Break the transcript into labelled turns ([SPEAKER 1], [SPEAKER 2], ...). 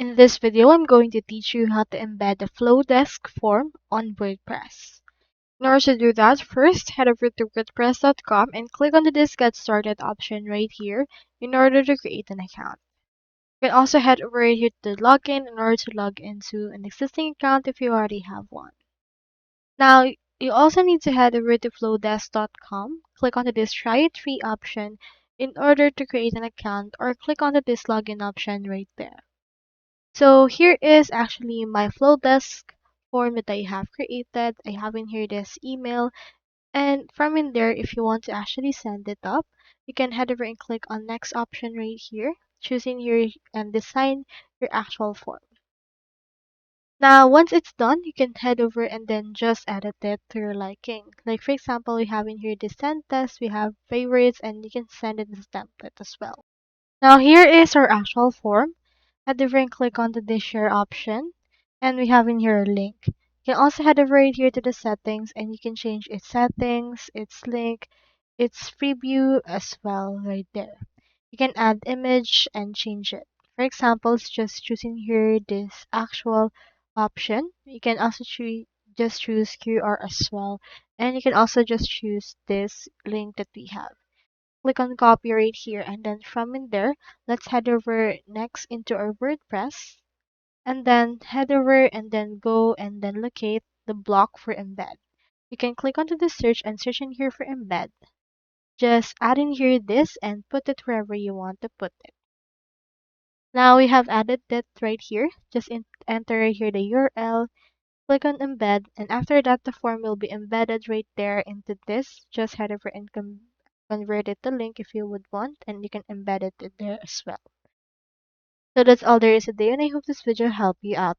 [SPEAKER 1] In this video, I'm going to teach you how to embed the Flodesk form on WordPress. In order to do that, first head over to WordPress.com and click on this Get Started option right here in order to create an account. You can also head over here to Login in order to log into an existing account if you already have one. Now, you also need to head over to Flodesk.com, click on this Try It Free option in order to create an account, or click on this Login option right there. So here is actually my Flodesk form that I have created. I have in here this email, and from in there, if you want to actually send it up, you can head over and click on next option right here, choosing here and design your actual form. Now, once it's done, you can head over and then just edit it to your liking. Like for example, we have in here the send test, we have favorites, and you can send it as a template as well. Now here is our actual form. Head over and click on the share option, and we have in here a link. You can also head over right here to the settings, and you can change its settings, its link, its preview as well right there. You can add image and change it. For example, it's just choosing here this actual option. You can also just choose QR as well, and you can also just choose this link that we have. Click on copy right here, and then from in there, let's head over next into our WordPress, and then head over and then go and then locate the block for embed. You can click onto the search and search in here for embed. Just add in here this and put it wherever you want to put it. Now we have added that right here. Just enter right here the URL, click on embed, and after that the form will be embedded right there into this. Just head over and convert it to link if you would want, and you can embed it in there as well. So that's all there is today, and I hope this video helped you out.